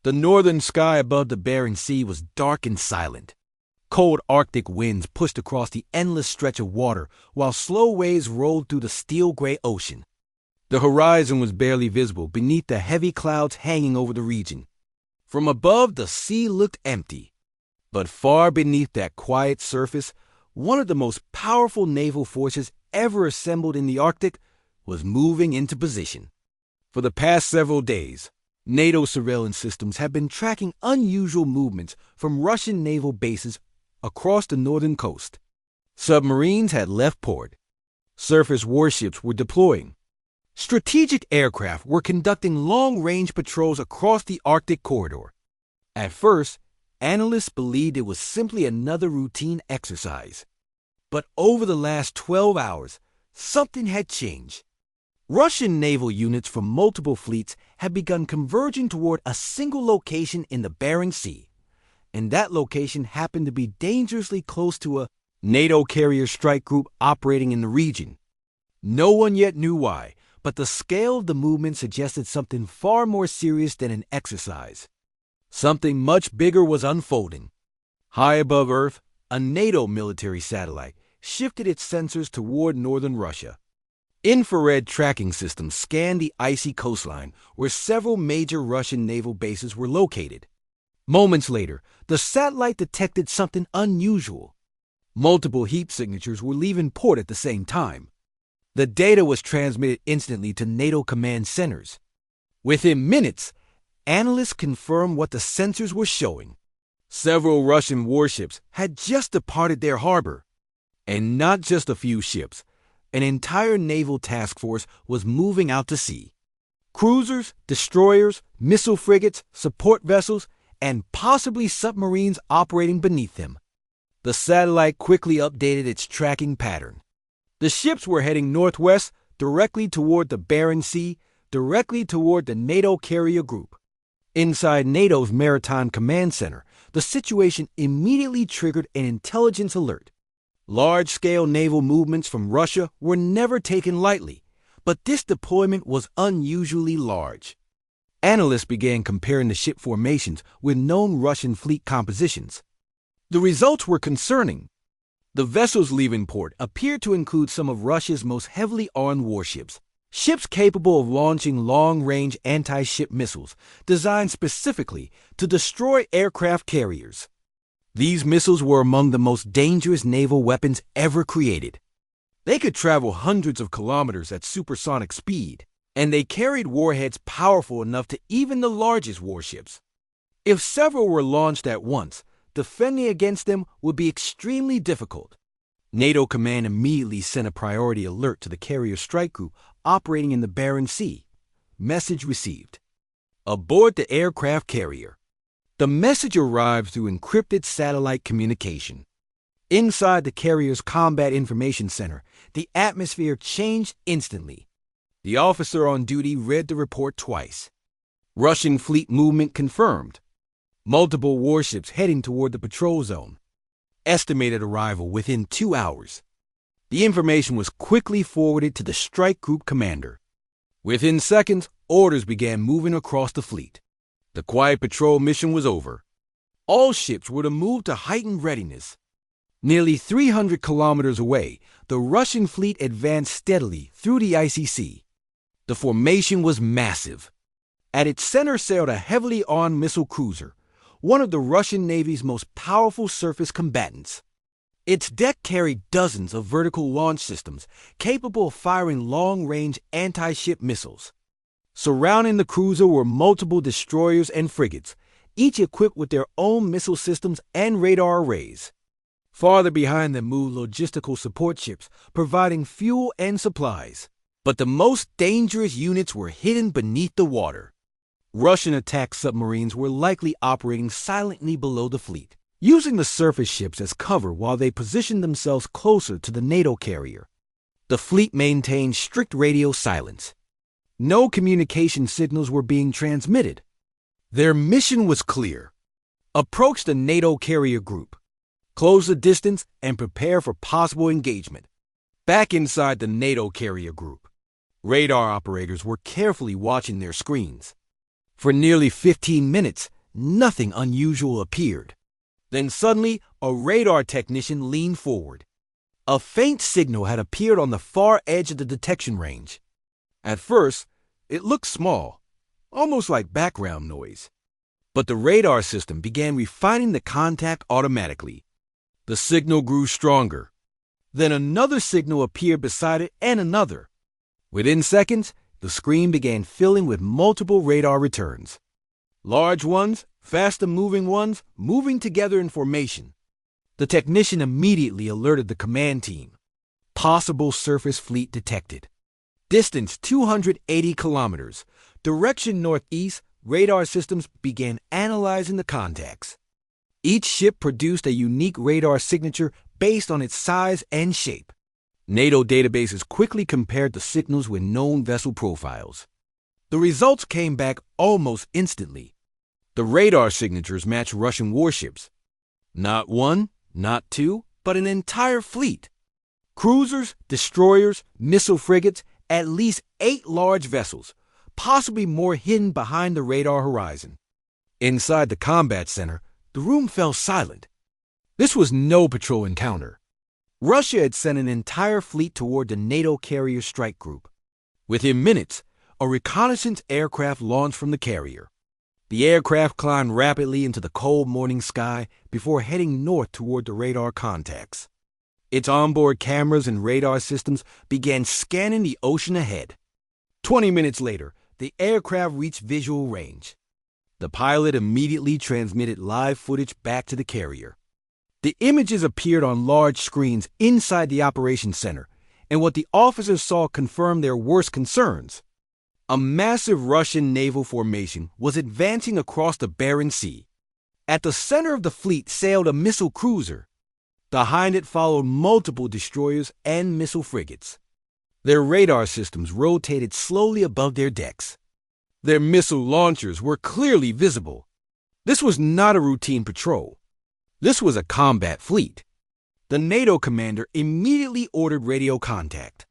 The northern sky above the Barents Sea was dark and silent. Cold Arctic winds pushed across the endless stretch of water while slow waves rolled through the steel-gray ocean. The horizon was barely visible beneath the heavy clouds hanging over the region. From above, the sea looked empty. But far beneath that quiet surface, one of the most powerful naval forces ever assembled in the Arctic was moving into position. For the past several days, NATO surveillance systems have been tracking unusual movements from Russian naval bases across the northern coast. Submarines had left port. Surface warships were deploying. Strategic aircraft were conducting long-range patrols across the Arctic corridor. At first, analysts believed it was simply another routine exercise. But over the last 12 hours, something had changed. Russian naval units from multiple fleets had begun converging toward a single location in the Barents Sea, and that location happened to be dangerously close to a NATO carrier strike group operating in the region. No one yet knew why, but the scale of the movement suggested something far more serious than an exercise. Something much bigger was unfolding. High above Earth, a NATO military satellite shifted its sensors toward northern Russia. Infrared tracking systems scanned the icy coastline where several major Russian naval bases were located. Moments later, the satellite detected something unusual. Multiple heat signatures were leaving port at the same time. The data was transmitted instantly to NATO command centers. Within minutes, analysts confirmed what the sensors were showing. Several Russian warships had just departed their harbor. And not just a few ships. An entire naval task force was moving out to sea. Cruisers, destroyers, missile frigates, support vessels, and possibly submarines operating beneath them. The satellite quickly updated its tracking pattern. The ships were heading northwest, directly toward the Barents Sea, directly toward the NATO carrier group. Inside NATO's Maritime Command Center, the situation immediately triggered an intelligence alert. Large-scale naval movements from Russia were never taken lightly, but this deployment was unusually large. Analysts began comparing the ship formations with known Russian fleet compositions. The results were concerning. The vessels leaving port appeared to include some of Russia's most heavily armed warships, ships capable of launching long-range anti-ship missiles designed specifically to destroy aircraft carriers. These missiles were among the most dangerous naval weapons ever created. They could travel hundreds of kilometers at supersonic speed, and they carried warheads powerful enough to even the largest warships. If several were launched at once, defending against them would be extremely difficult. NATO command immediately sent a priority alert to the carrier strike group operating in the Barents Sea. Message received. Aboard the aircraft carrier. The message arrived through encrypted satellite communication. Inside the carrier's Combat Information Center, the atmosphere changed instantly. The officer on duty read the report twice. Russian fleet movement confirmed. Multiple warships heading toward the patrol zone. Estimated arrival within 2 hours. The information was quickly forwarded to the strike group commander. Within seconds, orders began moving across the fleet. The quiet patrol mission was over. All ships were to move to heightened readiness. Nearly 300 kilometers away, the Russian fleet advanced steadily through the icy sea. The formation was massive. At its center sailed a heavily armed missile cruiser, one of the Russian Navy's most powerful surface combatants. Its deck carried dozens of vertical launch systems capable of firing long-range anti-ship missiles. Surrounding the cruiser were multiple destroyers and frigates, each equipped with their own missile systems and radar arrays. Farther behind them moved logistical support ships, providing fuel and supplies. But the most dangerous units were hidden beneath the water. Russian attack submarines were likely operating silently below the fleet, using the surface ships as cover while they positioned themselves closer to the NATO carrier. The fleet maintained strict radio silence. No communication signals were being transmitted. Their mission was clear. Approach the NATO carrier group. Close the distance and prepare for possible engagement. Back inside the NATO carrier group, radar operators were carefully watching their screens. For nearly 15 minutes, nothing unusual appeared. Then suddenly, a radar technician leaned forward. A faint signal had appeared on the far edge of the detection range. At first, it looked small, almost like background noise. But the radar system began refining the contact automatically. The signal grew stronger. Then another signal appeared beside it and another. Within seconds, the screen began filling with multiple radar returns. Large ones, faster-moving ones, moving together in formation. The technician immediately alerted the command team. Possible surface fleet detected. Distance 280 kilometers. Direction northeast. Radar systems began analyzing the contacts. Each ship produced a unique radar signature based on its size and shape. NATO databases quickly compared the signals with known vessel profiles. The results came back almost instantly. The radar signatures matched Russian warships. Not one, not two, but an entire fleet. Cruisers, destroyers, missile frigates, at least 8 large vessels, possibly more hidden behind the radar horizon. Inside the combat center, the room fell silent. This was no patrol encounter. Russia had sent an entire fleet toward the NATO carrier strike group. Within minutes, a reconnaissance aircraft launched from the carrier. The aircraft climbed rapidly into the cold morning sky before heading north toward the radar contacts. Its onboard cameras and radar systems began scanning the ocean ahead. 20 minutes later, the aircraft reached visual range. The pilot immediately transmitted live footage back to the carrier. The images appeared on large screens inside the operations center, and what the officers saw confirmed their worst concerns. A massive Russian naval formation was advancing across the Barents Sea. At the center of the fleet sailed a missile cruiser. Behind it followed multiple destroyers and missile frigates. Their radar systems rotated slowly above their decks. Their missile launchers were clearly visible. This was not a routine patrol. This was a combat fleet. The NATO commander immediately ordered radio contact.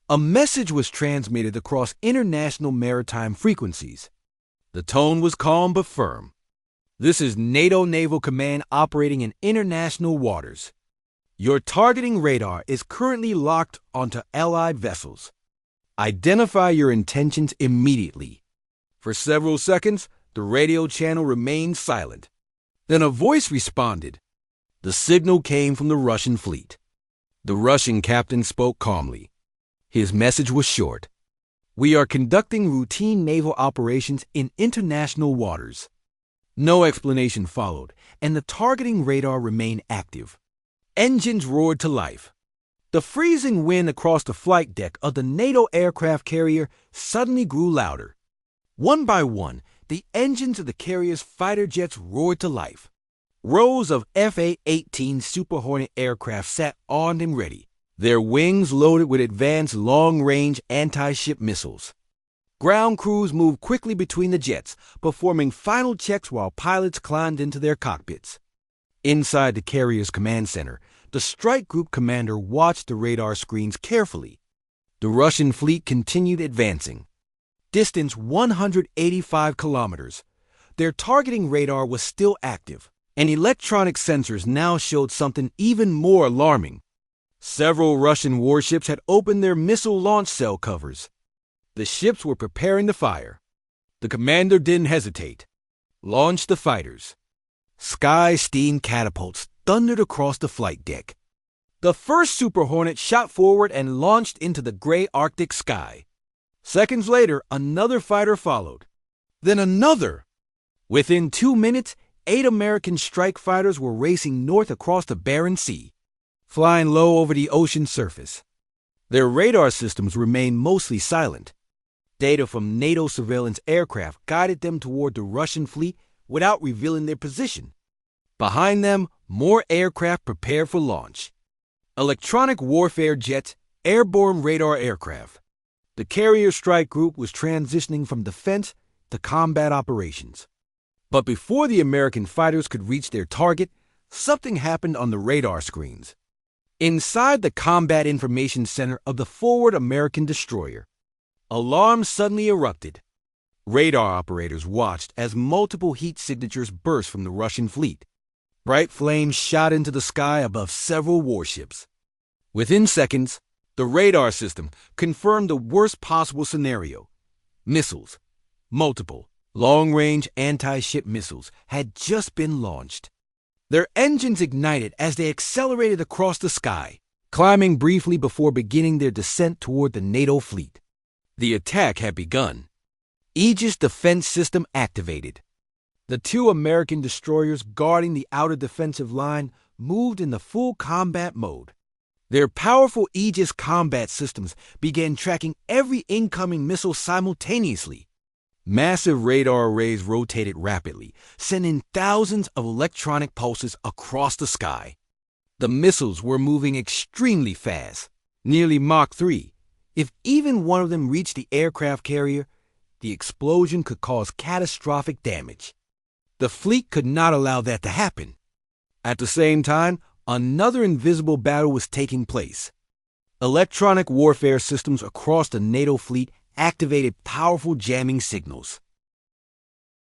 A message was transmitted across international maritime frequencies. The tone was calm but firm. This is NATO Naval Command operating in international waters. Your targeting radar is currently locked onto Allied vessels. Identify your intentions immediately. For several seconds, the radio channel remained silent. Then a voice responded. The signal came from the Russian fleet. The Russian captain spoke calmly. His message was short. We are conducting routine naval operations in international waters. No explanation followed, and the targeting radar remained active. Engines roared to life. The freezing wind across the flight deck of the NATO aircraft carrier suddenly grew louder. One by one, the engines of the carrier's fighter jets roared to life. Rows of F/A-18 Super Hornet aircraft sat armed and ready, their wings loaded with advanced long-range anti-ship missiles. Ground crews moved quickly between the jets, performing final checks while pilots climbed into their cockpits. Inside the carrier's command center, the strike group commander watched the radar screens carefully. The Russian fleet continued advancing. Distance 185 kilometers. Their targeting radar was still active, and electronic sensors now showed something even more alarming. Several Russian warships had opened their missile launch cell covers. The ships were preparing to fire. The commander didn't hesitate. Launched the fighters. Sky steam catapults thundered across the flight deck. The first Super Hornet shot forward and launched into the gray Arctic sky. Seconds later, another fighter followed. Then another. Within 2 minutes, 8 American strike fighters were racing north across the Barents Sea, flying low over the ocean surface. Their radar systems remained mostly silent. Data from NATO surveillance aircraft guided them toward the Russian fleet without revealing their position. Behind them, more aircraft prepared for launch. Electronic warfare jets, airborne radar aircraft. The carrier strike group was transitioning from defense to combat operations. But before the American fighters could reach their target, something happened on the radar screens. Inside the Combat Information Center of the forward American destroyer, alarms suddenly erupted. Radar operators watched as multiple heat signatures burst from the Russian fleet. Bright flames shot into the sky above several warships. Within seconds, the radar system confirmed the worst possible scenario. Missiles, multiple, long-range anti-ship missiles, had just been launched. Their engines ignited as they accelerated across the sky, climbing briefly before beginning their descent toward the NATO fleet. The attack had begun. Aegis defense system activated. The two American destroyers guarding the outer defensive line moved into full combat mode. Their powerful Aegis combat systems began tracking every incoming missile simultaneously. Massive radar arrays rotated rapidly, sending thousands of electronic pulses across the sky. The missiles were moving extremely fast, nearly Mach 3. If even one of them reached the aircraft carrier, the explosion could cause catastrophic damage. The fleet could not allow that to happen. At the same time, another invisible battle was taking place. Electronic warfare systems across the NATO fleet activated powerful jamming signals.